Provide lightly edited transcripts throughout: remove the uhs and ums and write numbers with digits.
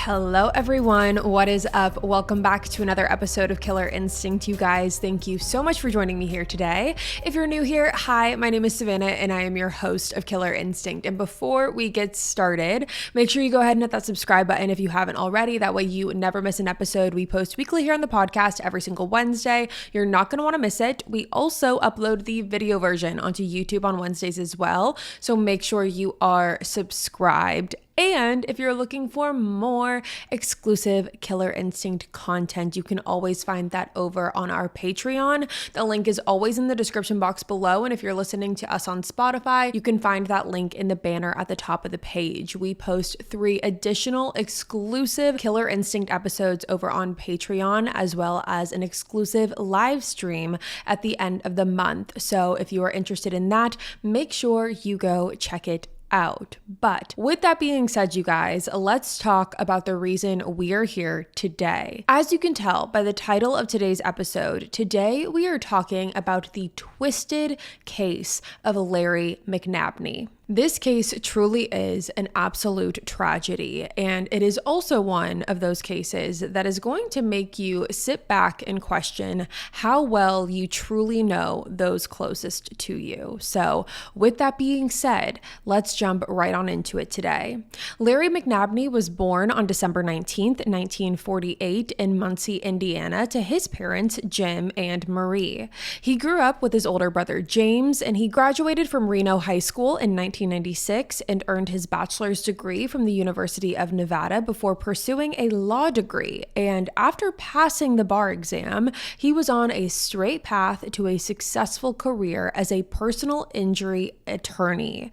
Hello everyone, what is up? Welcome back to another episode of Killer Instinct, you guys. Thank you so much for joining me here today. If you're new here, hi, my name is Savannah and I am your host of Killer Instinct. And before we get started, make sure you go ahead and hit that subscribe button if you haven't already. That way you never miss an episode. We post weekly here on the podcast every single Wednesday. You're not going to want to miss it. We also upload the video version onto YouTube on Wednesdays as well. So make sure you are subscribed. And if you're looking for more exclusive Killer Instinct content, you can always find that over on our Patreon. The link is always in the description box below. And if you're listening to us on Spotify, you can find that link in the banner at the top of the page. We post 3 additional exclusive Killer Instinct episodes over on Patreon, as well as an exclusive live stream at the end of the month. So if you are interested in that, make sure you go check it out. But with that being said, you guys, let's talk about the reason we're here today. As you can tell by the title of today's episode, today we are talking about the twisted case of Larry McNabney. This case truly is an absolute tragedy, and it is also one of those cases that is going to make you sit back and question how well you truly know those closest to you. So with that being said, let's jump right on into it today. Larry McNabney was born on December 19th, 1948 in Muncie, Indiana, to his parents, Jim and Marie. He grew up with his older brother, James, and he graduated from Reno High School in 1996 and earned his bachelor's degree from the University of Nevada before pursuing a law degree. And after passing the bar exam, he was on a straight path to a successful career as a personal injury attorney.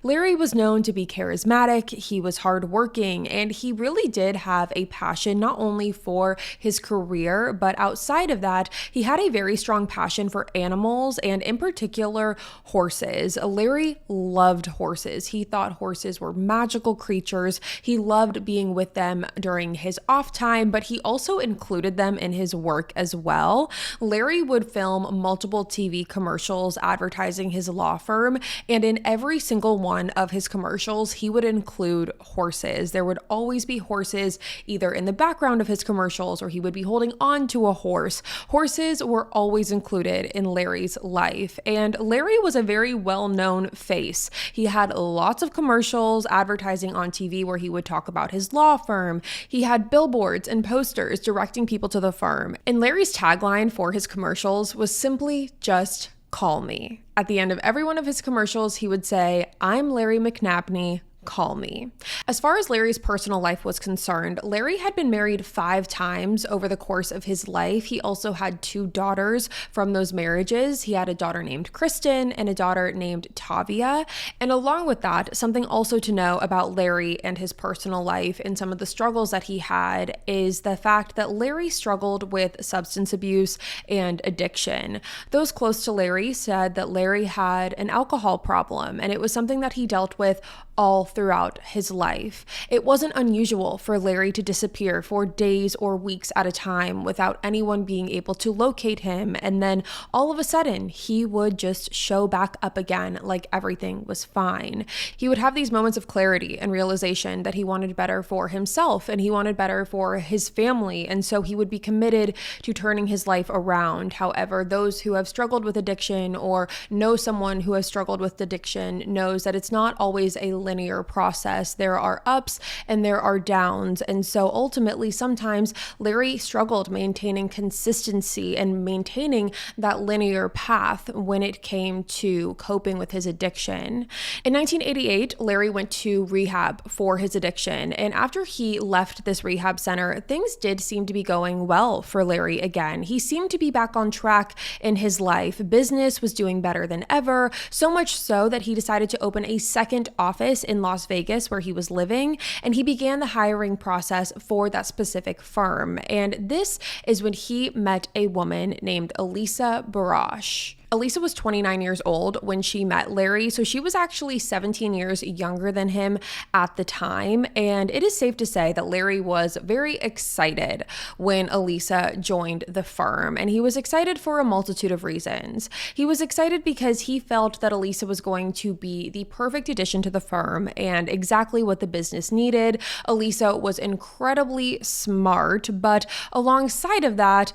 Larry was known to be charismatic, he was hardworking, and he really did have a passion not only for his career, but outside of that, he had a very strong passion for animals and in particular, horses. Larry loved horses. He thought horses were magical creatures. He loved being with them during his off time, but he also included them in his work as well. Larry would film multiple TV commercials advertising his law firm, and in every single one of his commercials, he would include horses. There would always be horses either in the background of his commercials or he would be holding on to a horse. Horses were always included in Larry's life, and Larry was a very well-known face. He had lots of commercials advertising on TV where he would talk about his law firm. He had billboards and posters directing people to the firm. And Larry's tagline for his commercials was simply just "Call me." At the end of every one of his commercials, he would say, "I'm Larry McNabney. Call me." As far as Larry's personal life was concerned, Larry had been married 5 times over the course of his life. He also had 2 daughters from those marriages. He had a daughter named Kristen and a daughter named Tavia. And along with that, something also to know about Larry and his personal life and some of the struggles that he had is the fact that Larry struggled with substance abuse and addiction. Those close to Larry said that Larry had an alcohol problem, and it was something that he dealt with all throughout his life. It wasn't unusual for Larry to disappear for days or weeks at a time without anyone being able to locate him, and then all of a sudden he would just show back up again like everything was fine. He would have these moments of clarity and realization that he wanted better for himself and he wanted better for his family, and so he would be committed to turning his life around. However, those who have struggled with addiction or know someone who has struggled with addiction knows that it's not always a linear process. There are ups and there are downs. And so ultimately, sometimes Larry struggled maintaining consistency and maintaining that linear path when it came to coping with his addiction. In 1988, Larry went to rehab for his addiction. And after he left this rehab center, things did seem to be going well for Larry again. He seemed to be back on track in his life. Business was doing better than ever, so much so that he decided to open a second office in Las Vegas where he was living, and he began the hiring process for that specific firm. And this is when he met a woman named Elisa Barash. Elisa was 29 years old when she met Larry, so she was actually 17 years younger than him at the time. And it is safe to say that Larry was very excited when Elisa joined the firm, and he was excited for a multitude of reasons. He was excited because he felt that Elisa was going to be the perfect addition to the firm and exactly what the business needed. Elisa was incredibly smart, but alongside of that,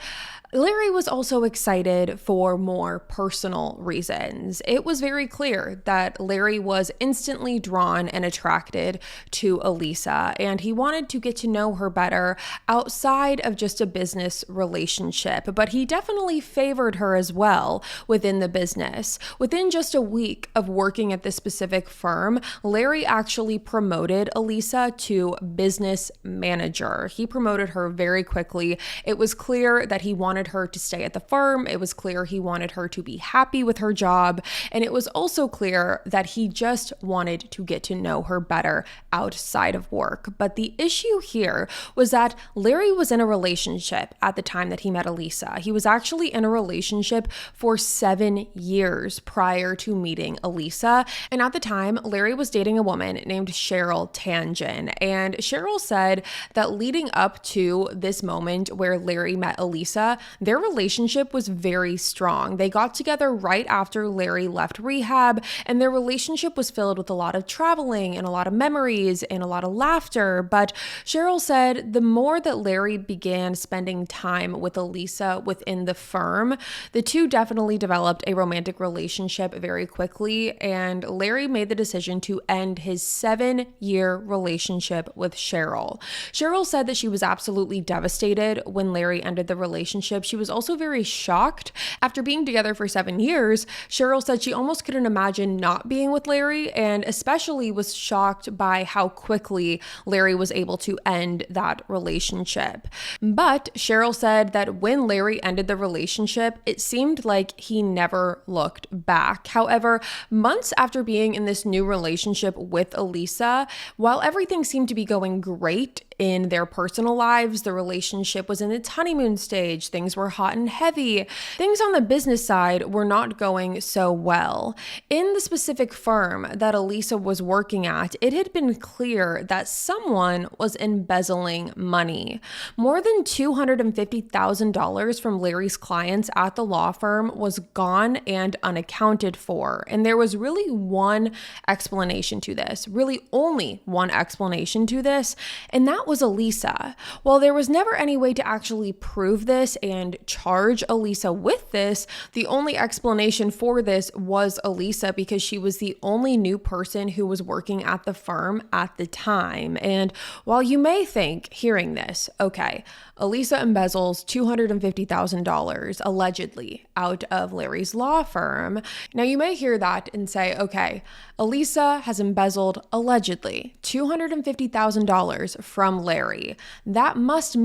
Larry was also excited for more personal reasons. It was very clear that Larry was instantly drawn and attracted to Elisa, and he wanted to get to know her better outside of just a business relationship, but he definitely favored her as well within the business. Within just a week of working at this specific firm, Larry actually promoted Elisa to business manager. He promoted her very quickly. It was clear that he wanted her to stay at the firm. It was clear he wanted her to be happy with her job. And it was also clear that he just wanted to get to know her better outside of work. But the issue here was that Larry was in a relationship at the time that he met Elisa. He was actually in a relationship for 7 years prior to meeting Elisa. And at the time, Larry was dating a woman named Cheryl Tangent. And Cheryl said that leading up to this moment where Larry met Elisa, their relationship was very strong. They got together right after Larry left rehab, and their relationship was filled with a lot of traveling and a lot of memories and a lot of laughter. But Cheryl said the more that Larry began spending time with Elisa within the firm, the two definitely developed a romantic relationship very quickly, and Larry made the decision to end his 7-year relationship with Cheryl. Cheryl said that she was absolutely devastated when Larry ended the relationship. She was also very shocked. After being together for 7 years, Cheryl said she almost couldn't imagine not being with Larry, and especially was shocked by how quickly Larry was able to end that relationship. But Cheryl said that when Larry ended the relationship, it seemed like he never looked back. However, months after being in this new relationship with Elisa, while everything seemed to be going great in their personal lives, the relationship was in its honeymoon stage, things were hot and heavy, things on the business side were not going so well. In the specific firm that Elisa was working at, it had been clear that someone was embezzling money. More than $250,000 from Larry's clients at the law firm was gone and unaccounted for. And there was really one explanation to this, really only one explanation to this, and that was Elisa. While there was never any way to actually prove this and charge Elisa with this, the only explanation for this was Elisa, because she was the only new person who was working at the firm at the time. And while you may think, hearing this, okay, Elisa embezzles $250,000 allegedly out of Larry's law firm. Now you may hear that and say, okay, Elisa has embezzled allegedly $250,000 from Larry. That must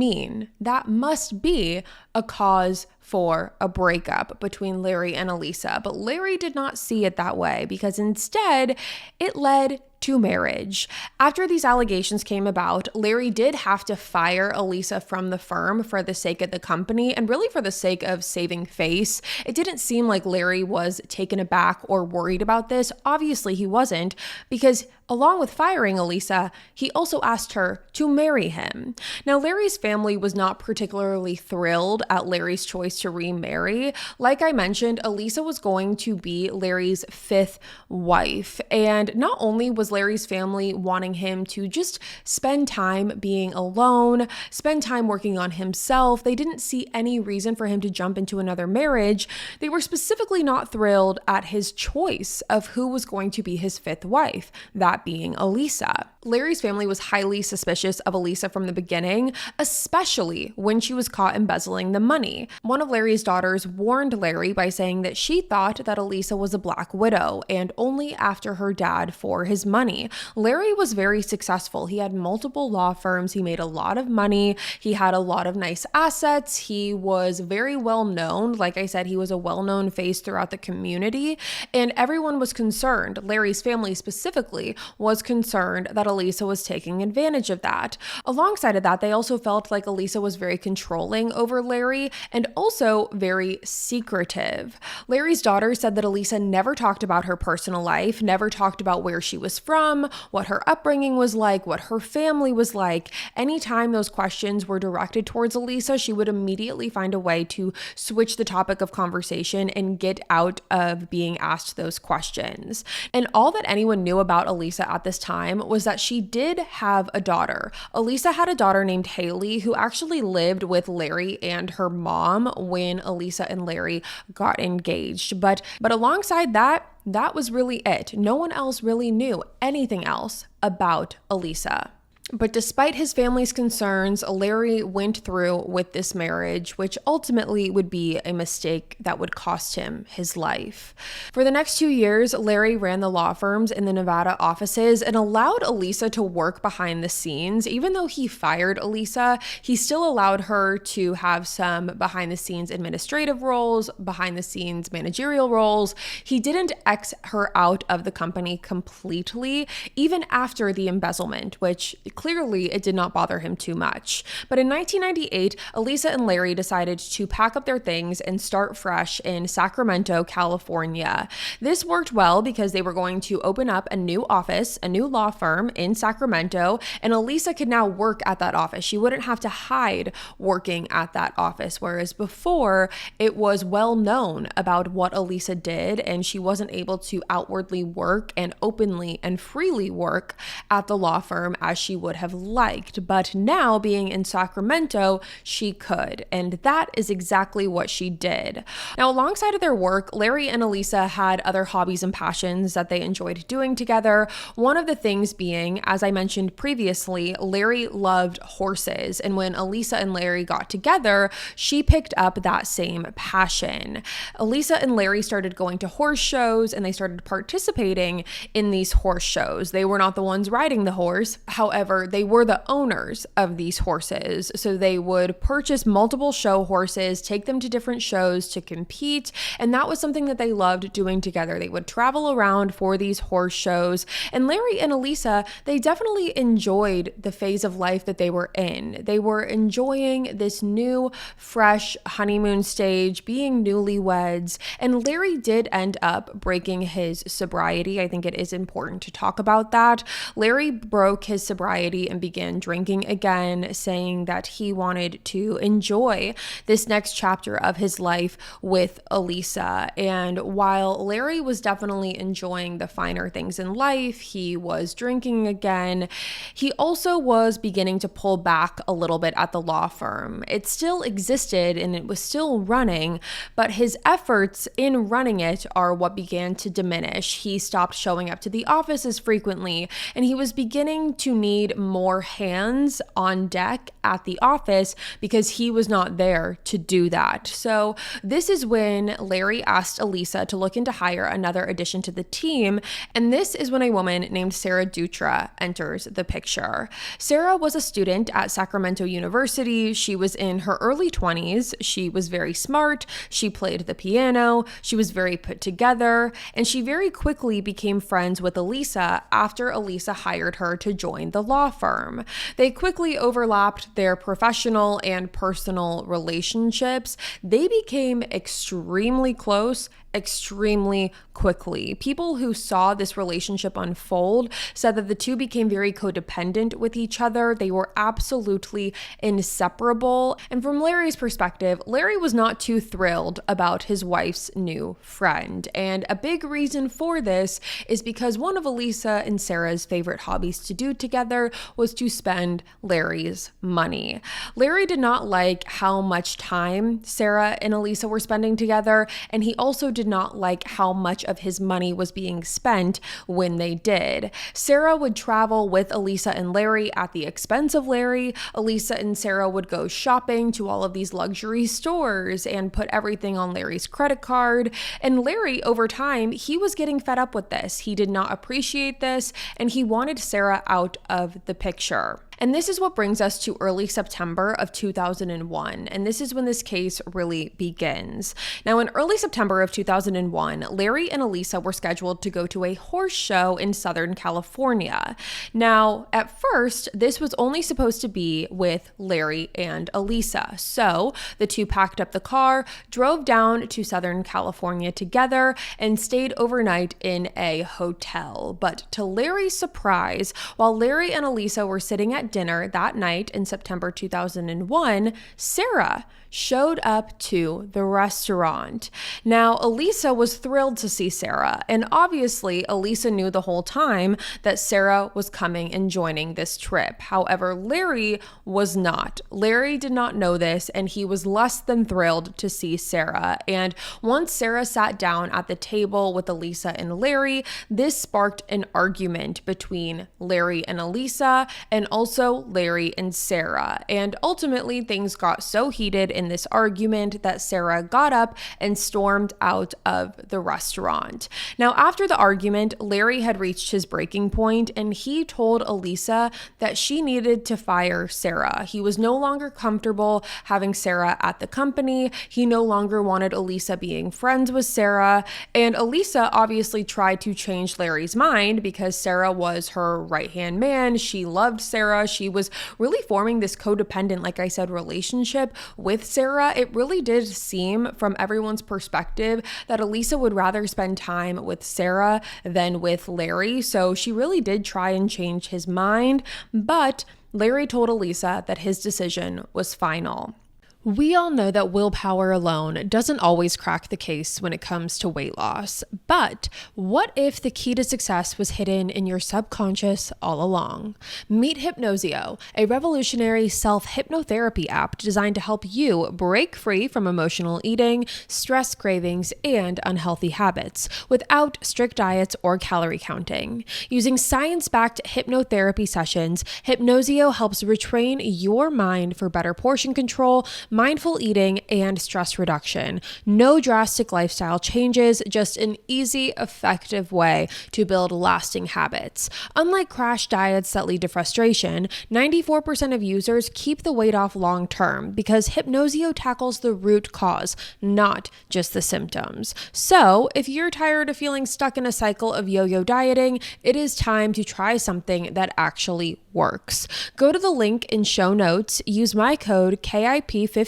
be a cause for a breakup between Larry and Elisa. But Larry did not see it that way, because instead it led to marriage. After these allegations came about, Larry did have to fire Elisa from the firm for the sake of the company and really for the sake of saving face. It didn't seem like Larry was taken aback or worried about this. Obviously he wasn't, because along with firing Elisa, he also asked her to marry him. Now, Larry's family was not particularly thrilled at Larry's choice to remarry. Like I mentioned, Elisa was going to be Larry's 5th wife. And not only was Larry's family wanting him to just spend time being alone, spend time working on himself, they didn't see any reason for him to jump into another marriage. They were specifically not thrilled at his choice of who was going to be his 5th wife, that being Elisa. Larry's family was highly suspicious of Elisa from the beginning, especially when she was caught embezzling the money. One of Larry's daughters warned Larry by saying that she thought that Elisa was a black widow and only after her dad for his money. Larry was very successful. He had multiple law firms. He made a lot of money. He had a lot of nice assets. He was very well known. Like I said, he was a well-known face throughout the community, and everyone was concerned. Larry's family specifically was concerned that Elisa was taking advantage of that. Alongside of that, they also felt like Elisa was very controlling over Larry, and also also very secretive. Larry's daughter said that Elisa never talked about her personal life, never talked about where she was from, what her upbringing was like, what her family was like. Anytime those questions were directed towards Elisa, she would immediately find a way to switch the topic of conversation and get out of being asked those questions. And all that anyone knew about Elisa at this time was that she did have a daughter. Elisa had a daughter named Haley who actually lived with Larry and her mom when Elisa and Larry got engaged. But alongside that was really it. No one else really knew anything else about Elisa. But despite his family's concerns, Larry went through with this marriage, which ultimately would be a mistake that would cost him his life. For the next 2 years, Larry ran the law firms in the Nevada offices and allowed Elisa to work behind the scenes. Even though he fired Elisa, he still allowed her to have some behind the scenes administrative roles, behind the scenes managerial roles. He didn't X her out of the company completely, even after the embezzlement, which clearly it did not bother him too much. But in 1998, Elisa and Larry decided to pack up their things and start fresh in Sacramento, California. This worked well because they were going to open up a new office, a new law firm in Sacramento, and Elisa could now work at that office. She wouldn't have to hide working at that office, whereas before it was well known about what Elisa did, and she wasn't able to outwardly work and openly and freely work at the law firm as she would have liked. But now, being in Sacramento, she could, and that is exactly what she did. Now, alongside of their work, Larry and Elisa had other hobbies and passions that they enjoyed doing together. One of the things being, as I mentioned previously, Larry loved horses, and when Elisa and Larry got together, she picked up that same passion. Elisa and Larry started going to horse shows, and they started participating in these horse shows. They were not the ones riding the horse. However, they were the owners of these horses. So they would purchase multiple show horses, take them to different shows to compete. And that was something that they loved doing together. They would travel around for these horse shows. And Larry and Elisa, they definitely enjoyed the phase of life that they were in. They were enjoying this new, fresh honeymoon stage, being newlyweds. And Larry did end up breaking his sobriety. I think it is important to talk about that. Larry broke his sobriety and began drinking again, saying that he wanted to enjoy this next chapter of his life with Elisa. And while Larry was definitely enjoying the finer things in life, he was drinking again, he also was beginning to pull back a little bit at the law firm. It still existed and it was still running, but his efforts in running it are what began to diminish. He stopped showing up to the office as frequently, and he was beginning to need more hands on deck at the office because he was not there to do that. So this is when Larry asked Elisa to look into hire another addition to the team, and this is when a woman named Sarah Dutra enters the picture. Sarah was a student at Sacramento University. She was in her early 20s. She was very smart. She played the piano. She was very put together, and she very quickly became friends with Elisa after Elisa hired her to join the law firm. They quickly overlapped their professional and personal relationships. They became extremely close extremely quickly. People who saw this relationship unfold said that the two became very codependent with each other. They were absolutely inseparable. And from Larry's perspective, Larry was not too thrilled about his wife's new friend. And a big reason for this is because one of Elisa and Sarah's favorite hobbies to do together was to spend Larry's money. Larry did not like how much time Sarah and Elisa were spending together, and he also did not like how much of his money was being spent when they did. Sarah would travel with Elisa and Larry at the expense of Larry. Elisa and Sarah would go shopping to all of these luxury stores and put everything on Larry's credit card. And Larry, over time, he was getting fed up with this. He did not appreciate this, and he wanted Sarah out of the picture. And this is what brings us to early September of 2001. And this is when this case really begins. Now, in early September of 2001, Larry and Elisa were scheduled to go to a horse show in Southern California. Now, at first, this was only supposed to be with Larry and Elisa. So the two packed up the car, drove down to Southern California together, and stayed overnight in a hotel. But to Larry's surprise, while Larry and Elisa were sitting at dinner that night in September 2001, Sarah showed up to the restaurant. Now, Elisa was thrilled to see Sarah, and obviously Elisa knew the whole time that Sarah was coming and joining this trip. However, Larry was not. Larry did not know this, and he was less than thrilled to see Sarah. And once Sarah sat down at the table with Elisa and Larry, this sparked an argument between Larry and Elisa, and also Larry and Sarah. And ultimately, things got so heated in this argument that Sarah got up and stormed out of the restaurant. Now, after the argument, Larry had reached his breaking point, and he told Elisa that she needed to fire Sarah. He was no longer comfortable having Sarah at the company. He no longer wanted Elisa being friends with Sarah. And Elisa obviously tried to change Larry's mind because Sarah was her right-hand man. She loved Sarah. She was really forming this codependent, like I said, relationship with Sarah. It really did seem from everyone's perspective that Elisa would rather spend time with Sarah than with Larry. So she really did try and change his mind, but Larry told Elisa that his decision was final. We all know that willpower alone doesn't always crack the case when it comes to weight loss, but what if the key to success was hidden in your subconscious all along? Meet Hypnosio, a revolutionary self-hypnotherapy app designed to help you break free from emotional eating, stress cravings, and unhealthy habits without strict diets or calorie counting. Using science-backed hypnotherapy sessions, Hypnosio helps retrain your mind for better portion control, mindful eating, and stress reduction. No drastic lifestyle changes, just an easy, effective way to build lasting habits. Unlike crash diets that lead to frustration, 94% of users keep the weight off long term because Hypnosio tackles the root cause, not just the symptoms. So, if you're tired of feeling stuck in a cycle of yo-yo dieting, it is time to try something that actually works. Go to the link in show notes, use my code KIP15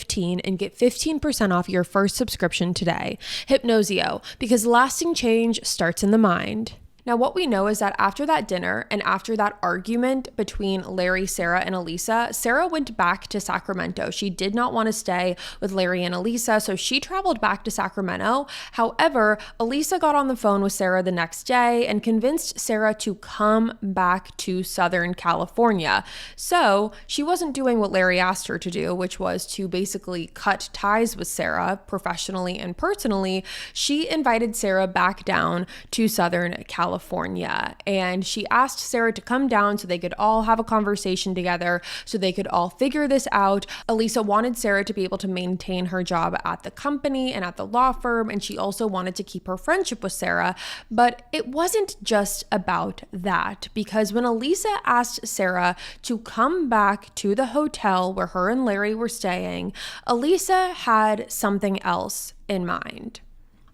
and get 15% off your first subscription today. Hypnosio, because lasting change starts in the mind. Now, what we know is that after that dinner and after that argument between Larry, Sarah, and Elisa, Sarah went back to Sacramento. She did not want to stay with Larry and Elisa, so she traveled back to Sacramento. However, Elisa got on the phone with Sarah the next day and convinced Sarah to come back to Southern California. So she wasn't doing what Larry asked her to do, which was to basically cut ties with Sarah professionally and personally. She invited Sarah back down to Southern California. And she asked Sarah to come down so they could all have a conversation together, so they could all figure this out. Elisa wanted Sarah to be able to maintain her job at the company and at the law firm, and she also wanted to keep her friendship with Sarah. But it wasn't just about that, because when Elisa asked Sarah to come back to the hotel where her and Larry were staying, Elisa had something else in mind.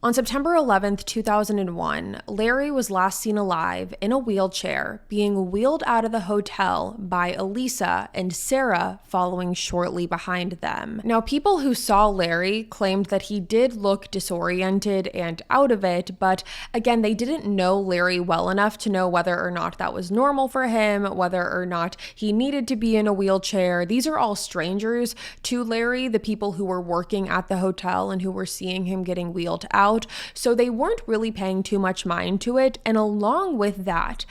On September 11th, 2001, Larry was last seen alive in a wheelchair being wheeled out of the hotel by Elisa and Sarah following shortly behind them. Now, people who saw Larry claimed that he did look disoriented and out of it, but again, they didn't know Larry well enough to know whether or not that was normal for him, whether or not he needed to be in a wheelchair. These are all strangers to Larry, the people who were working at the hotel and who were seeing him getting wheeled out. So they weren't really paying too much mind to it. And along with that,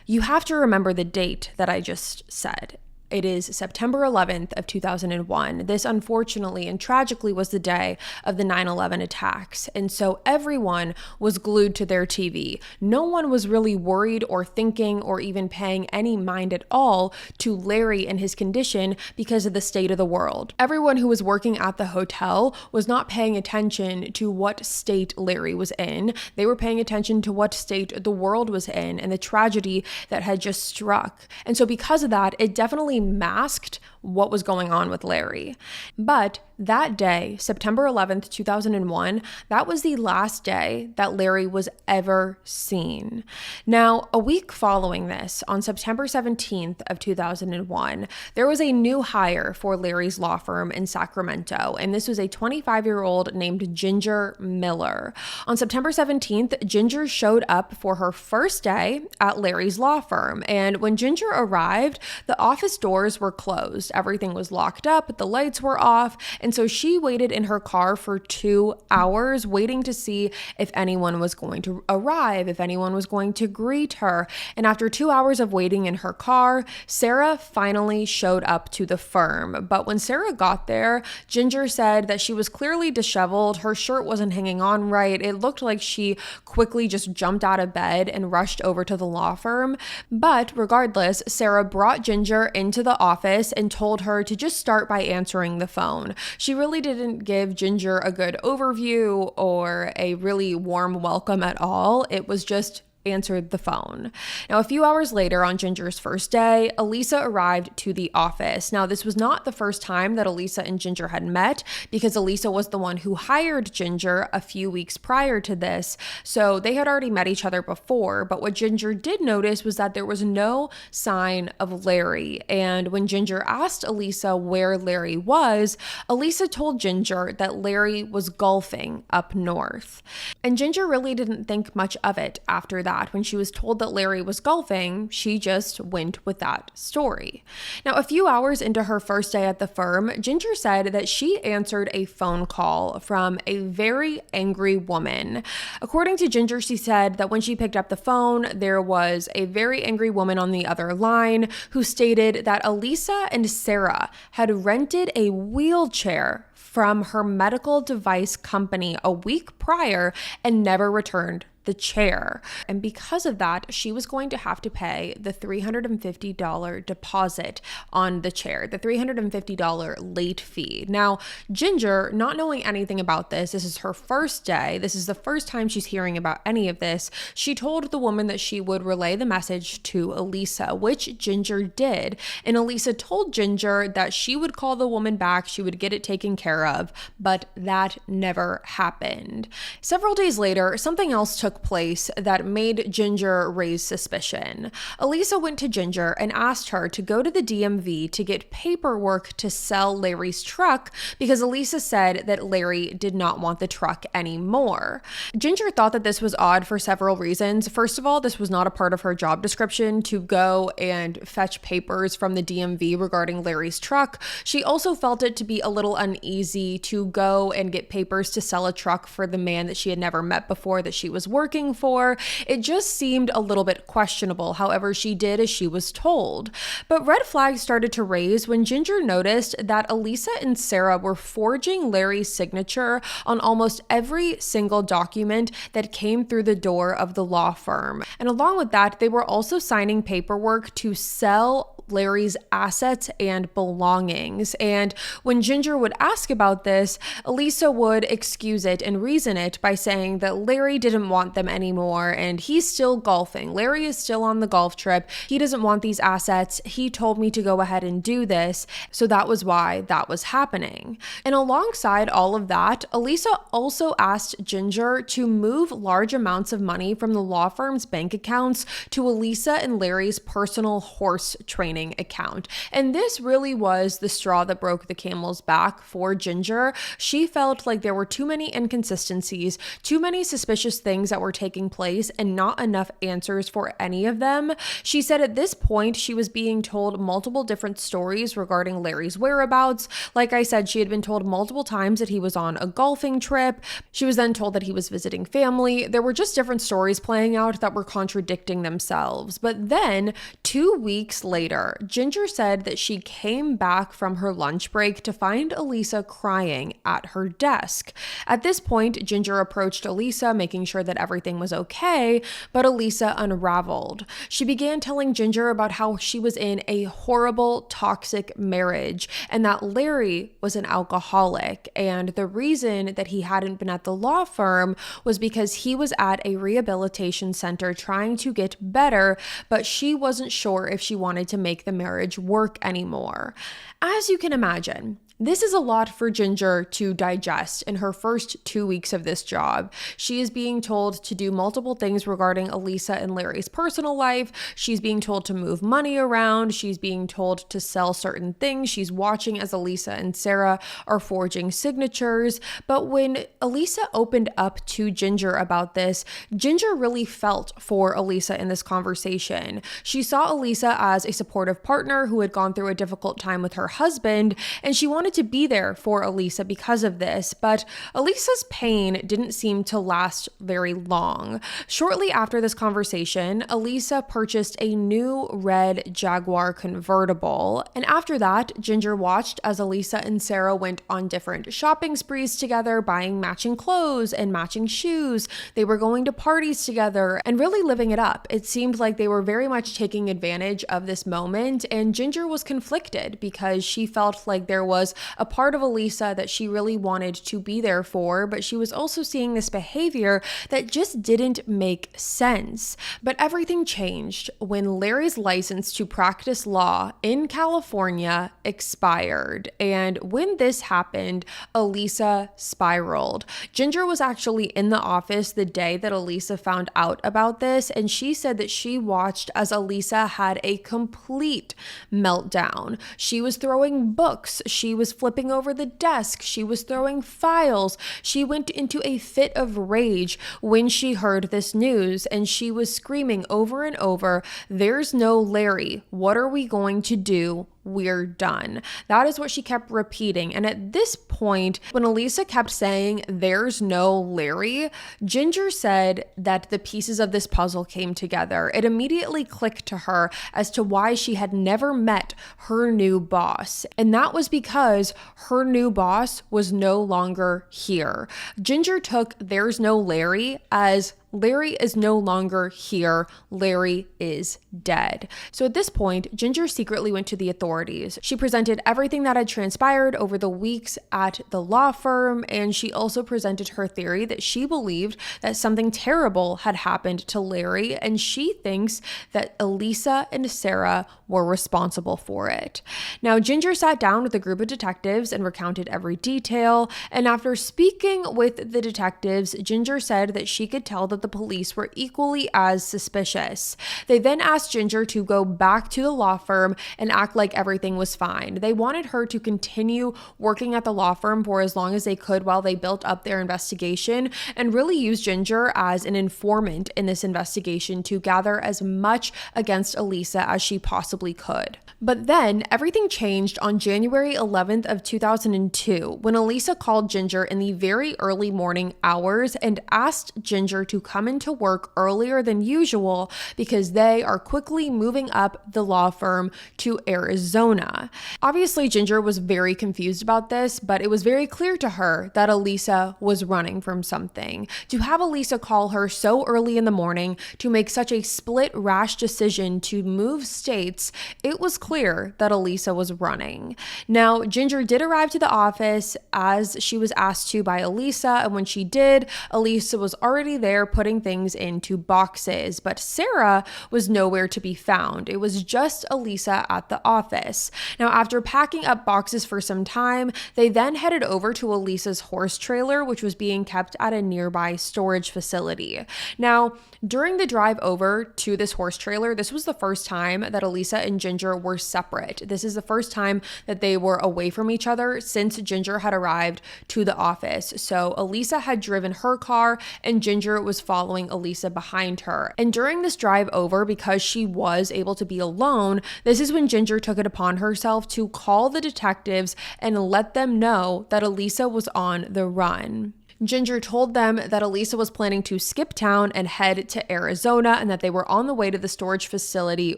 you have to remember the date that I just said. It is September 11th of 2001. This unfortunately and tragically was the day of the 9/11 attacks. And so everyone was glued to their TV. No one was really worried or thinking or even paying any mind at all to Larry and his condition because of the state of the world. Everyone who was working at the hotel was not paying attention to what state Larry was in. They were paying attention to what state the world was in and the tragedy that had just struck. And so because of that, it definitely masked what was going on with Larry. But that day, September 11th, 2001, that was the last day that Larry was ever seen. Now, a week following this, on September 17th of 2001, there was a new hire for Larry's law firm in Sacramento, and this was a 25-year-old named Ginger Miller. On September 17th, Ginger showed up for her first day at Larry's law firm, and when Ginger arrived, the office doors were closed. Everything was locked up, the lights were off, and so she waited in her car for 2 hours, waiting to see if anyone was going to arrive, if anyone was going to greet her. And after 2 hours of waiting in her car, Sarah finally showed up to the firm. But when Sarah got there, Ginger said that she was clearly disheveled. Her shirt wasn't hanging on right. It looked like she quickly just jumped out of bed and rushed over to the law firm. But regardless, Sarah brought Ginger into the office and told her to just start by answering the phone. She really didn't give Ginger a good overview or a really warm welcome at all. It was just answered the phone. Now, a few hours later on Ginger's first day, Elisa arrived to the office. Now, this was not the first time that Elisa and Ginger had met, because Elisa was the one who hired Ginger a few weeks prior to this. So they had already met each other before, but what Ginger did notice was that there was no sign of Larry. And when Ginger asked Elisa where Larry was, Elisa told Ginger that Larry was golfing up north. And Ginger really didn't think much of it after that. When she was told that Larry was golfing, she just went with that story. Now, a few hours into her first day at the firm, Ginger said that she answered a phone call from a very angry woman. According to Ginger, she said that when she picked up the phone, there was a very angry woman on the other line who stated that Elisa and Sarah had rented a wheelchair from her medical device company a week prior and never returned the chair. And because of that, she was going to have to pay the $350 deposit on the chair, the $350 late fee. Now, Ginger, not knowing anything about this is her first day. This is the first time she's hearing about any of this. She told the woman that she would relay the message to Elisa, which Ginger did. And Elisa told Ginger that she would call the woman back, she would get it taken care of, but that never happened. Several days later, something else took place that made Ginger raise suspicion. Elisa went to Ginger and asked her to go to the DMV to get paperwork to sell Larry's truck, because Elisa said that Larry did not want the truck anymore. Ginger thought that this was odd for several reasons. First of all, this was not a part of her job description to go and fetch papers from the DMV regarding Larry's truck. She also felt it to be a little uneasy to go and get papers to sell a truck for the man that she had never met before that she was working for. It just seemed a little bit questionable. However, she did as she was told. But red flags started to raise when Ginger noticed that Elisa and Sarah were forging Larry's signature on almost every single document that came through the door of the law firm. And along with that, they were also signing paperwork to sell Larry's assets and belongings. And when Ginger would ask about this, Elisa would excuse it and reason it by saying that Larry didn't want them anymore and he's still golfing. Larry is still on the golf trip. He doesn't want these assets. He told me to go ahead and do this. So that was why that was happening. And alongside all of that, Elisa also asked Ginger to move large amounts of money from the law firm's bank accounts to Elisa and Larry's personal horse training account. And this really was the straw that broke the camel's back for Ginger. She felt like there were too many inconsistencies, too many suspicious things that were taking place, and not enough answers for any of them. She said at this point, she was being told multiple different stories regarding Larry's whereabouts. Like I said, she had been told multiple times that he was on a golfing trip. She was then told that he was visiting family. There were just different stories playing out that were contradicting themselves. But then 2 weeks later, Ginger said that she came back from her lunch break to find Elisa crying at her desk. At this point, Ginger approached Elisa, making sure that everything was okay, but Elisa unraveled. She began telling Ginger about how she was in a horrible, toxic marriage and that Larry was an alcoholic. And the reason that he hadn't been at the law firm was because he was at a rehabilitation center trying to get better, but she wasn't sure if she wanted to make make the marriage work anymore. As you can imagine, this is a lot for Ginger to digest in her first 2 weeks of this job. She is being told to do multiple things regarding Elisa and Larry's personal life. She's being told to move money around. She's being told to sell certain things. She's watching as Elisa and Sarah are forging signatures. But when Elisa opened up to Ginger about this, Ginger really felt for Elisa in this conversation. She saw Elisa as a supportive partner who had gone through a difficult time with her husband, and she wanted to be there for Elisa because of this, but Elisa's pain didn't seem to last very long. Shortly after this conversation, Elisa purchased a new red Jaguar convertible, and after that, Ginger watched as Elisa and Sarah went on different shopping sprees together, buying matching clothes and matching shoes. They were going to parties together and really living it up. It seemed like they were very much taking advantage of this moment, and Ginger was conflicted because she felt like there was a part of Elisa that she really wanted to be there for, but she was also seeing this behavior that just didn't make sense. But everything changed when Larry's license to practice law in California expired. And when this happened, Elisa spiraled. Ginger was actually in the office the day that Elisa found out about this, and she said that she watched as Elisa had a complete meltdown. She was throwing books. She was flipping over the desk. She was throwing files. She went into a fit of rage when she heard this news, and she was screaming over and over, "There's no Larry. What are we going to do? We're done." That is what she kept repeating. And at this point, when Elisa kept saying, "There's no Larry," Ginger said that the pieces of this puzzle came together. It immediately clicked to her as to why she had never met her new boss. And that was because her new boss was no longer here. Ginger took "There's no Larry" as Larry is no longer here. Larry is dead. So at this point, Ginger secretly went to the authorities. She presented everything that had transpired over the weeks at the law firm, and she also presented her theory that she believed that something terrible had happened to Larry, and she thinks that Elisa and Sarah were responsible for it. Now, Ginger sat down with a group of detectives and recounted every detail, and after speaking with the detectives, Ginger said that she could tell that the police were equally as suspicious. They then asked Ginger to go back to the law firm and act like everything was fine. They wanted her to continue working at the law firm for as long as they could while they built up their investigation, and really use Ginger as an informant in this investigation to gather as much against Elisa as she possibly could. But then everything changed on January 11th of 2002 when Elisa called Ginger in the very early morning hours and asked Ginger to come into work earlier than usual because they are quickly moving up the law firm to Arizona. Obviously, Ginger was very confused about this, but it was very clear to her that Elisa was running from something. To have Elisa call her so early in the morning to make such a split, rash decision to move states, it was clear that Elisa was running. Now, Ginger did arrive to the office as she was asked to by Elisa, and when she did, Elisa was already there putting things into boxes, but Sarah was nowhere to be found. It was just Elisa at the office. Now, after packing up boxes for some time, they then headed over to Elisa's horse trailer, which was being kept at a nearby storage facility. Now, during the drive over to this horse trailer, this was the first time that Elisa and Ginger were separate. This is the first time that they were away from each other since Ginger had arrived to the office. So Elisa had driven her car and Ginger was following Elisa behind her. And during this drive over, because she was able to be alone, this is when Ginger took it upon herself to call the detectives and let them know that Elisa was on the run. Ginger told them that Elisa was planning to skip town and head to Arizona and that they were on the way to the storage facility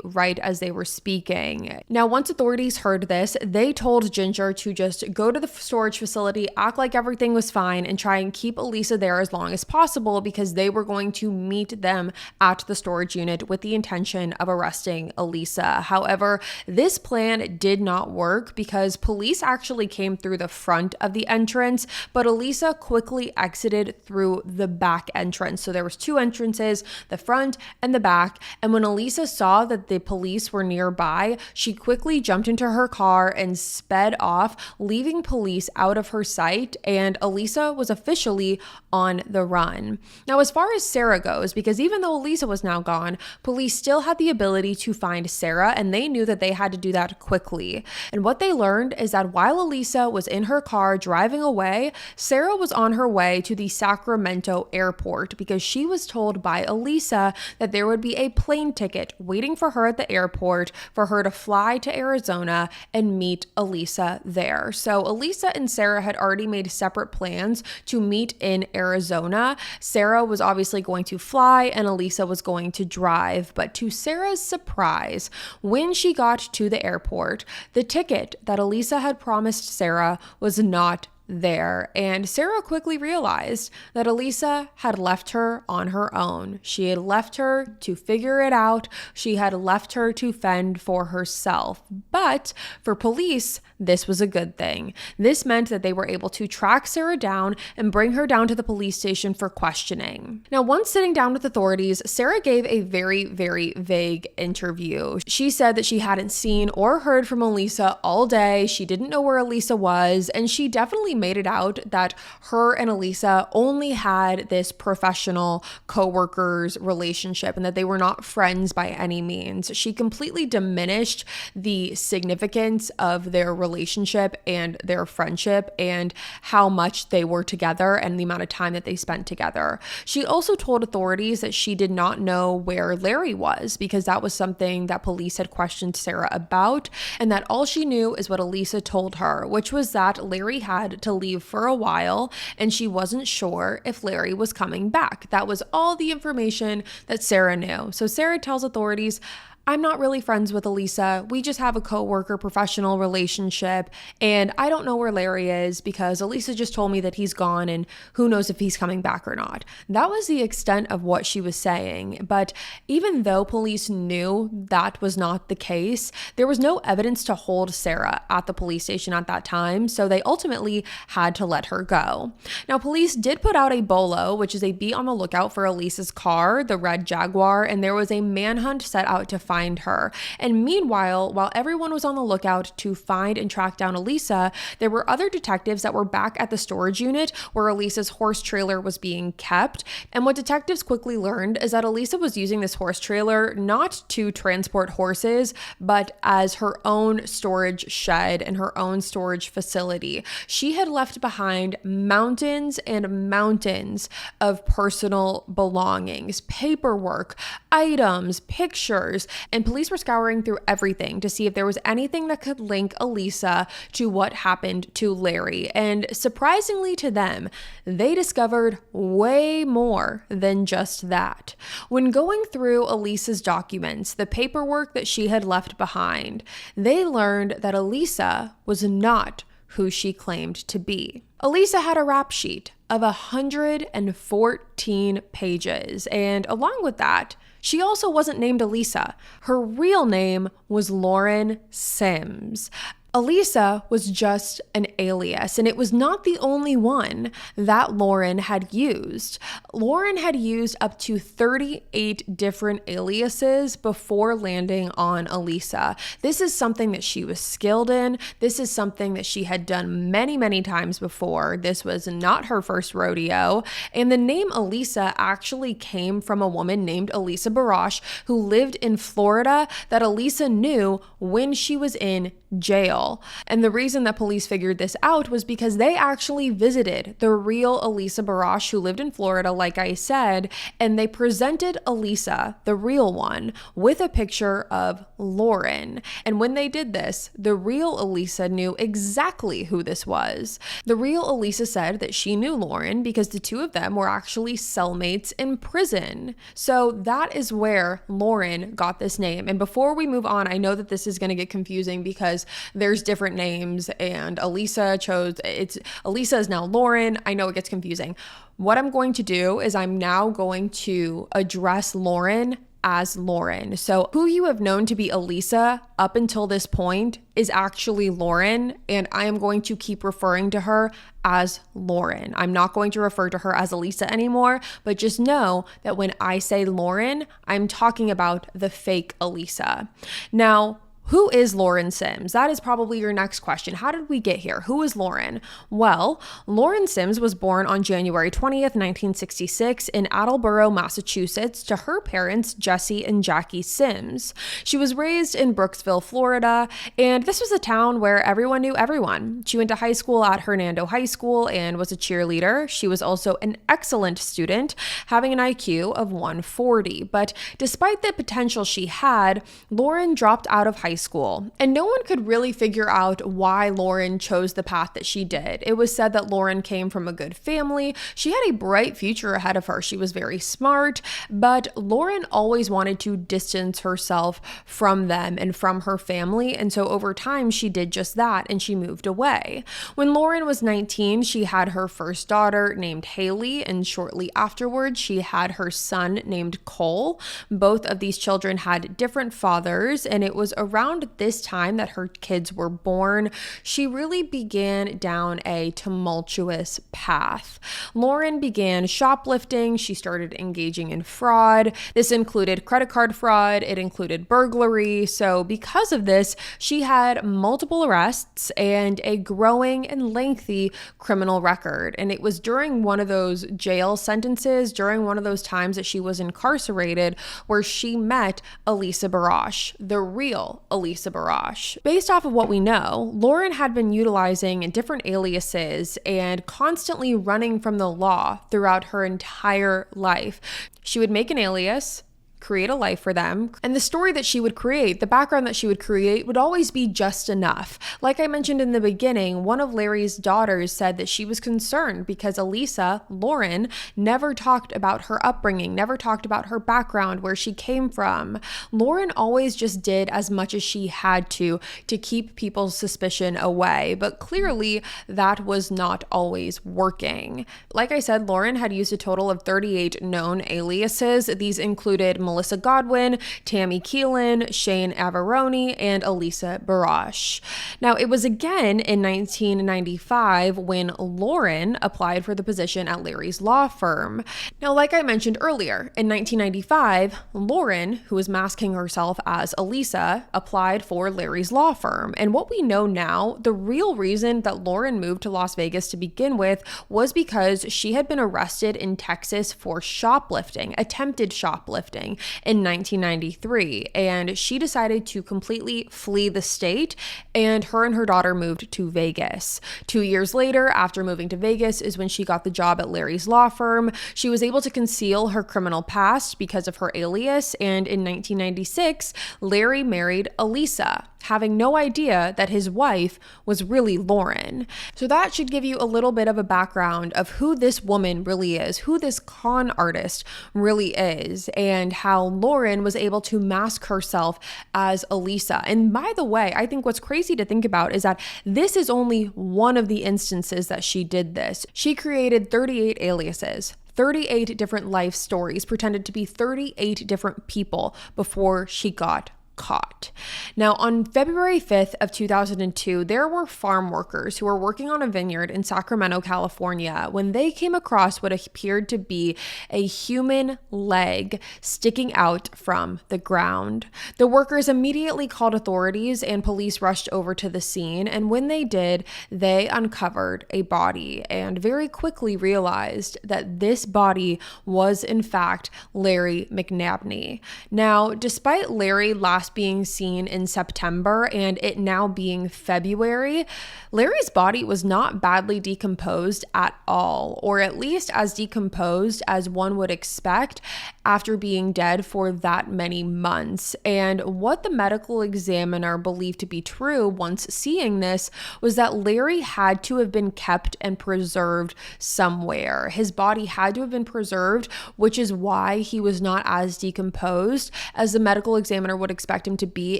right as they were speaking. Now, once authorities heard this, they told Ginger to just go to the storage facility, act like everything was fine, and try and keep Elisa there as long as possible because they were going to meet them at the storage unit with the intention of arresting Elisa. However, this plan did not work because police actually came through the front of the entrance, but Elisa quickly actually exited through the back entrance. So there was two entrances, the front and the back. And when Elisa saw that the police were nearby, she quickly jumped into her car and sped off, leaving police out of her sight. And Elisa was officially on the run. Now, as far as Sarah goes, because even though Elisa was now gone, police still had the ability to find Sarah, and they knew that they had to do that quickly. And what they learned is that while Elisa was in her car driving away, Sarah was on her way to the Sacramento airport because she was told by Elisa that there would be a plane ticket waiting for her at the airport for her to fly to Arizona and meet Elisa there. So Elisa and Sarah had already made separate plans to meet in Arizona. Sarah was obviously going to fly and Elisa was going to drive, but to Sarah's surprise, when she got to the airport, the ticket that Elisa had promised Sarah was not there. And Sarah quickly realized that Elisa had left her on her own. She had left her to figure it out. She had left her to fend for herself. But for police, this was a good thing. This meant that they were able to track Sarah down and bring her down to the police station for questioning. Now, once sitting down with authorities, Sarah gave a very, very vague interview. She said that she hadn't seen or heard from Elisa all day. She didn't know where Elisa was, and she definitely made it out that her and Elisa only had this professional co-workers relationship and that they were not friends by any means. She completely diminished the significance of their relationship and their friendship and how much they were together and the amount of time that they spent together. She also told authorities that she did not know where Larry was because that was something that police had questioned Sarah about, and that all she knew is what Elisa told her, which was that Larry had to leave for a while and she wasn't sure if Larry was coming back. That was all the information that Sarah knew. So Sarah tells authorities, I'm not really friends with Elisa. We just have a co-worker professional relationship, and I don't know where Larry is because Elisa just told me that he's gone and who knows if he's coming back or not. That was the extent of what she was saying. But even though police knew that was not the case, there was no evidence to hold Sarah at the police station at that time, so they ultimately had to let her go. Now, police did put out a bolo, which is a be on the lookout for Elisa's car, the red Jaguar, and there was a manhunt set out to find her. And meanwhile, while everyone was on the lookout to find and track down Elisa, there were other detectives that were back at the storage unit where Elisa's horse trailer was being kept. And what detectives quickly learned is that Elisa was using this horse trailer not to transport horses, but as her own storage shed and her own storage facility. She had left behind mountains and mountains of personal belongings, paperwork, items, pictures, and police were scouring through everything to see if there was anything that could link Elisa to what happened to Larry. And surprisingly to them, they discovered way more than just that. When going through Elisa's documents, the paperwork that she had left behind, they learned that Elisa was not who she claimed to be. Elisa had a rap sheet of 114 pages, and along with that, she also wasn't named Elisa. Her real name was Lauren Sims. Elisa was just an alias, and it was not the only one that Lauren had used. Lauren had used up to 38 different aliases before landing on Elisa. This is something that she was skilled in. This is something that she had done many, many times before. This was not her first rodeo. And the name Elisa actually came from a woman named Elisa Barash who lived in Florida that Elisa knew when she was in jail. And the reason that police figured this out was because they actually visited the real Elisa Barash who lived in Florida, like I said, and they presented Elisa, the real one, with a picture of Lauren. And when they did this, the real Elisa knew exactly who this was. The real Elisa said that she knew Lauren because the two of them were actually cellmates in prison. So that is where Lauren got this name. And before we move on, I know that this is going to get confusing because there's different names and Elisa is now Lauren. I know it gets confusing. What I'm going to do is I'm now going to address Lauren as Lauren. So who you have known to be Elisa up until this point is actually Lauren, and I am going to keep referring to her as Lauren. I'm not going to refer to her as Elisa anymore, but just know that when I say Lauren, I'm talking about the fake Elisa. Now, who is Lauren Sims? That is probably your next question. How did we get here? Who is Lauren? Well, Lauren Sims was born on January 20th, 1966 in Attleboro, Massachusetts to her parents, Jesse and Jackie Sims. She was raised in Brooksville, Florida, and this was a town where everyone knew everyone. She went to high school at Hernando High School and was a cheerleader. She was also an excellent student, having an IQ of 140. But despite the potential she had, Lauren dropped out of high school, and no one could really figure out why Lauren chose the path that she did. It was said that Lauren came from a good family. She had a bright future ahead of her. She was very smart, but Lauren always wanted to distance herself from them and from her family, and so over time she did just that, and she moved away. When Lauren was 19, she had her first daughter named Haley, and shortly afterwards she had her son named Cole. Both of these children had different fathers, and it was around this time that her kids were born. She really began down a tumultuous path. Lauren began shoplifting. She started engaging in fraud. This included credit card fraud. It included burglary. So because of this, she had multiple arrests and a growing and lengthy criminal record. And it was during one of those jail sentences, during one of those times that she was incarcerated, where she met Elisa Barash, the real Elisa Barash. Based off of what we know, Lauren had been utilizing different aliases and constantly running from the law throughout her entire life. She would make an alias, create a life for them, and the story that she would create, the background that she would create, would always be just enough. Like I mentioned in the beginning, one of Larry's daughters said that she was concerned because Elisa, Lauren, never talked about her upbringing, never talked about her background, where she came from. Lauren always just did as much as she had to keep people's suspicion away, but clearly that was not always working. Like I said, Lauren had used a total of 38 known aliases. These included Melissa Godwin, Tammy Keelan, Shane Averoni, and Elisa Barash. Now, it was again in 1995 when Lauren applied for the position at Larry's law firm. Now, like I mentioned earlier, in 1995, Lauren, who was masking herself as Elisa, applied for Larry's law firm. And what we know now, the real reason that Lauren moved to Las Vegas to begin with was because she had been arrested in Texas for shoplifting, attempted shoplifting, in 1993, and she decided to completely flee the state, and her daughter moved to Vegas. 2 years later, after moving to Vegas, is when she got the job at Larry's law firm. She was able to conceal her criminal past because of her alias, and in 1996, Larry married Elisa, having no idea that his wife was really Lauren. So that should give you a little bit of a background of who this woman really is, who this con artist really is, and how Lauren was able to mask herself as Elisa. And by the way, I think what's crazy to think about is that this is only one of the instances that she did this. She created 38 aliases, 38 different life stories, pretended to be 38 different people before she got caught. Now, on February 5th of 2002, there were farm workers who were working on a vineyard in Sacramento, California, when they came across what appeared to be a human leg sticking out from the ground. The workers immediately called authorities, and police rushed over to the scene, and when they did, they uncovered a body and very quickly realized that this body was in fact Larry McNabney. Now, despite Larry last being seen in September and it now being February, Larry's body was not badly decomposed at all, or at least as decomposed as one would expect after being dead for that many months. And what the medical examiner believed to be true once seeing this was that Larry had to have been kept and preserved somewhere. His body had to have been preserved, which is why he was not as decomposed as the medical examiner would expect him to be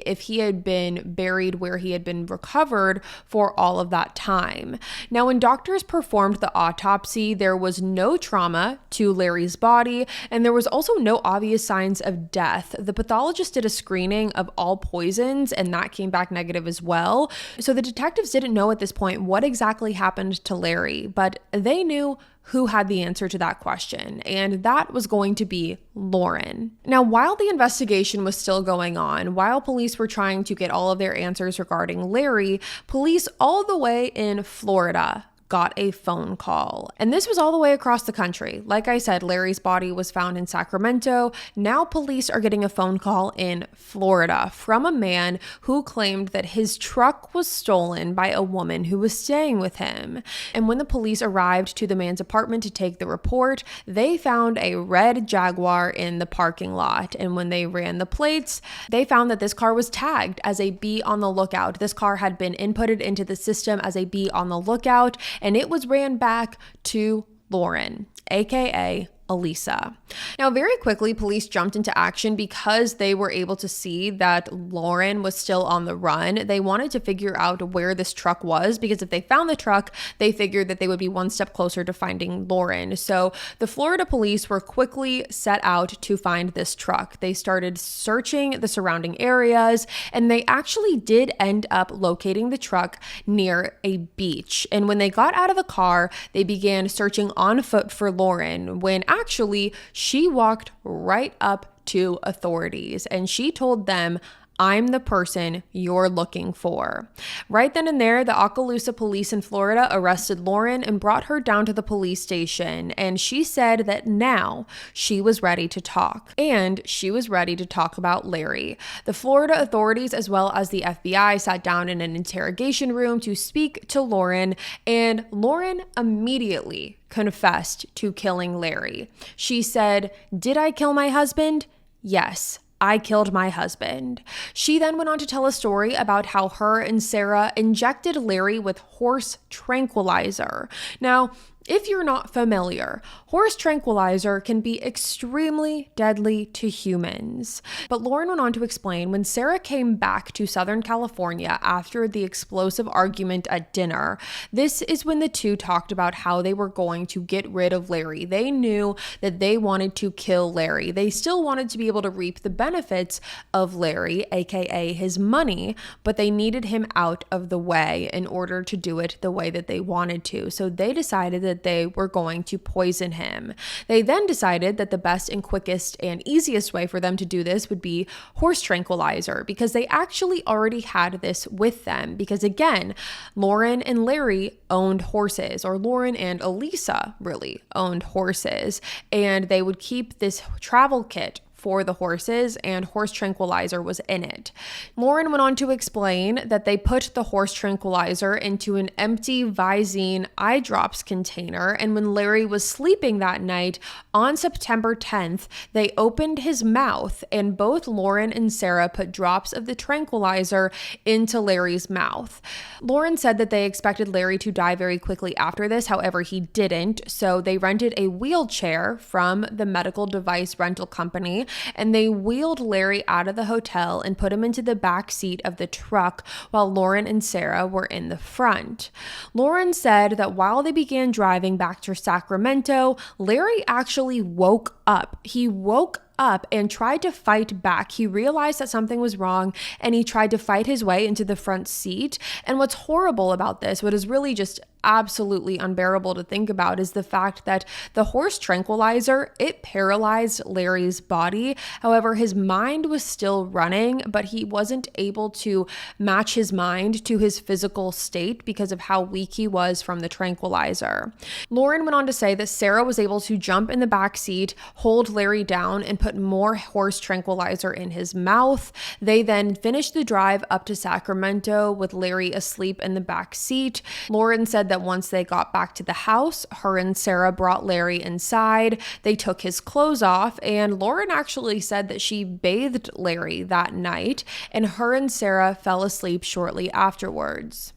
if he had been buried where he had been recovered for all of that time. Now, when doctors performed the autopsy, there was no trauma to Larry's body, and there was also no obvious signs of death. The pathologist did a screening of all poisons and that came back negative as well. So the detectives didn't know at this point what exactly happened to Larry, but they knew who had the answer to that question, and that was going to be Lauren. Now, while the investigation was still going on, while police were trying to get all of their answers regarding Larry, police all the way in Florida got a phone call. And this was all the way across the country. Like I said, Larry's body was found in Sacramento. Now police are getting a phone call in Florida from a man who claimed that his truck was stolen by a woman who was staying with him. And when the police arrived to the man's apartment to take the report, they found a red Jaguar in the parking lot. And when they ran the plates, they found that this car was tagged as a be on the lookout. This car had been inputted into the system as a be on the lookout, and it was ran back to Lauren, aka Elisa. Now, very quickly, police jumped into action because they were able to see that Lauren was still on the run. They wanted to figure out where this truck was, because if they found the truck, they figured that they would be one step closer to finding Lauren. So the Florida police were quickly set out to find this truck. They started searching the surrounding areas, and they actually did end up locating the truck near a beach. And when they got out of the car, they began searching on foot for Lauren, when actually, she walked right up to authorities and she told them, "I'm the person you're looking for." Right then and there, the Okaloosa police in Florida arrested Lauren and brought her down to the police station. And she said that now she was ready to talk. And she was ready to talk about Larry. The Florida authorities, as well as the FBI, sat down in an interrogation room to speak to Lauren. And Lauren immediately confessed to killing Larry. She said, "Did I kill my husband? Yes, I killed my husband." She then went on to tell a story about how her and Sarah injected Larry with horse tranquilizer. Now, if you're not familiar, horse tranquilizer can be extremely deadly to humans. But Lauren went on to explain, when Sarah came back to Southern California after the explosive argument at dinner, this is when the two talked about how they were going to get rid of Larry. They knew that they wanted to kill Larry. They still wanted to be able to reap the benefits of Larry, aka his money, but they needed him out of the way in order to do it the way that they wanted to. So they decided that they were going to poison him. They then decided that the best and quickest and easiest way for them to do this would be horse tranquilizer, because they actually already had this with them. Because again, Lauren and Larry owned horses, or Lauren and Elisa really owned horses, and they would keep this travel kit for the horses, and horse tranquilizer was in it. Lauren went on to explain that they put the horse tranquilizer into an empty Visine eye drops container, and when Larry was sleeping that night on September 10th, they opened his mouth, and both Lauren and Sarah put drops of the tranquilizer into Larry's mouth. Lauren said that they expected Larry to die very quickly after this, however, he didn't, so they rented a wheelchair from the medical device rental company, and they wheeled Larry out of the hotel and put him into the back seat of the truck while Lauren and Sarah were in the front. Lauren said that while they began driving back to Sacramento, Larry actually woke up. He woke up and tried to fight back. He realized that something was wrong and he tried to fight his way into the front seat. And what's horrible about this, what is really just absolutely unbearable to think about, is the fact that the horse tranquilizer, it paralyzed Larry's body. However, his mind was still running, but he wasn't able to match his mind to his physical state because of how weak he was from the tranquilizer. Lauren went on to say that Sarah was able to jump in the back seat, hold Larry down, and put more horse tranquilizer in his mouth. They then finished the drive up to Sacramento with Larry asleep in the back seat. Lauren said that once they got back to the house, her and Sarah brought Larry inside. They took his clothes off, and Lauren actually said that she bathed Larry that night, and her and Sarah fell asleep shortly afterwards.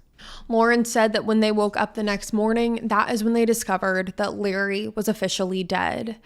Lauren said that when they woke up the next morning, that is when they discovered that Larry was officially dead.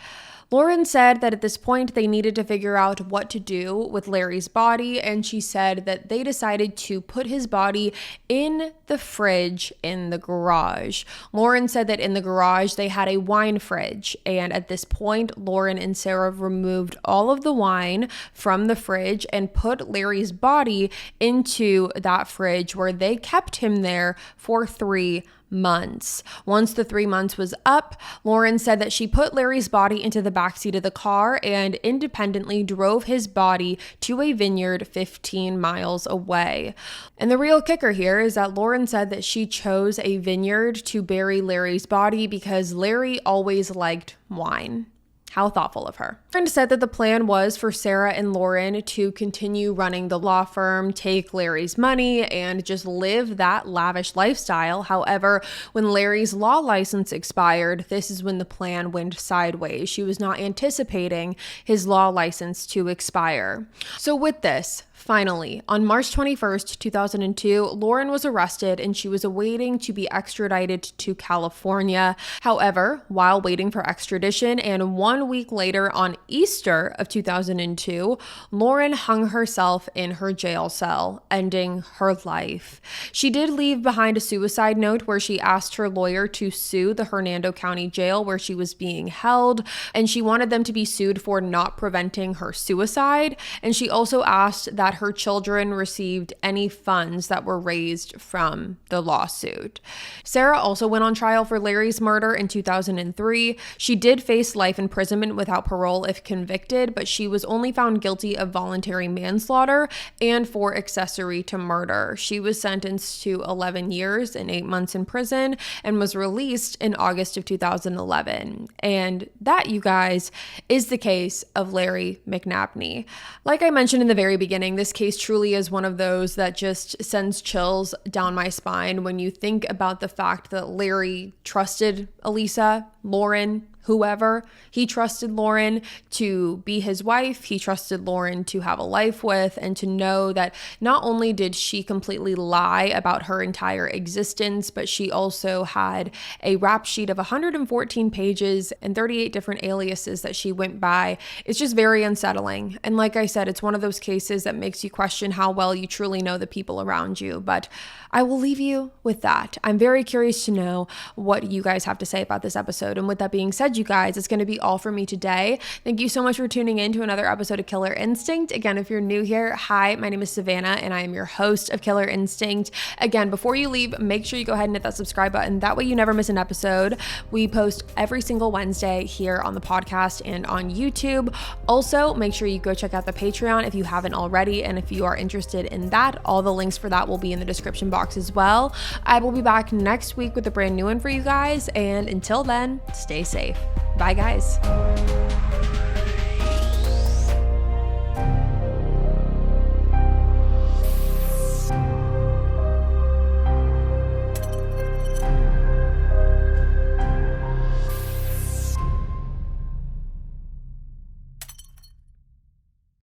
Lauren said that at this point they needed to figure out what to do with Larry's body, and she said that they decided to put his body in the fridge in the garage. Lauren said that in the garage they had a wine fridge, and at this point Lauren and Sarah removed all of the wine from the fridge and put Larry's body into that fridge, where they kept him there for 3 months. Once the 3 months was up, Lauren said that she put Larry's body into the backseat of the car and independently drove his body to a vineyard 15 miles away. And the real kicker here is that Lauren said that she chose a vineyard to bury Larry's body because Larry always liked wine. How thoughtful of her. Lauren said that the plan was for Sarah and Lauren to continue running the law firm, take Larry's money, and just live that lavish lifestyle. However, when Larry's law license expired, this is when the plan went sideways. She was not anticipating his law license to expire. So with this, finally, on March 21st, 2002, Lauren was arrested and she was awaiting to be extradited to California. However, while waiting for extradition and 1 week later on Easter of 2002, Lauren hung herself in her jail cell, ending her life. She did leave behind a suicide note where she asked her lawyer to sue the Hernando County Jail where she was being held, and she wanted them to be sued for not preventing her suicide. And she also asked that her children received any funds that were raised from the lawsuit. Sarah also went on trial for Larry's murder in 2003. She did face life imprisonment without parole if convicted, but she was only found guilty of voluntary manslaughter and for accessory to murder. She was sentenced to 11 years and 8 months in prison and was released in August of 2011. And that, you guys, is the case of Larry McNabney. Like I mentioned in the very beginning, this case truly is one of those that just sends chills down my spine when you think about the fact that Larry trusted Elisa, Lauren, whoever. He trusted Lauren to be his wife. He trusted Lauren to have a life with, and to know that not only did she completely lie about her entire existence, but she also had a rap sheet of 114 pages and 38 different aliases that she went by. It's just very unsettling. And like I said, it's one of those cases that makes you question how well you truly know the people around you. But I will leave you with that. I'm very curious to know what you guys have to say about this episode. And with that being said, you guys, it's going to be all for me today. Thank you so much for tuning in to another episode of Killer Instinct. Again, if you're new here, hi, my name is Savannah and I am your host of Killer Instinct. Again, before you leave, make sure you go ahead and hit that subscribe button. That way you never miss an episode. We post every single Wednesday here on the podcast and on YouTube. Also, make sure you go check out the Patreon if you haven't already. And if you are interested in that, all the links for that will be in the description box as well. I will be back next week with a brand new one for you guys. And until then, stay safe. Bye, guys.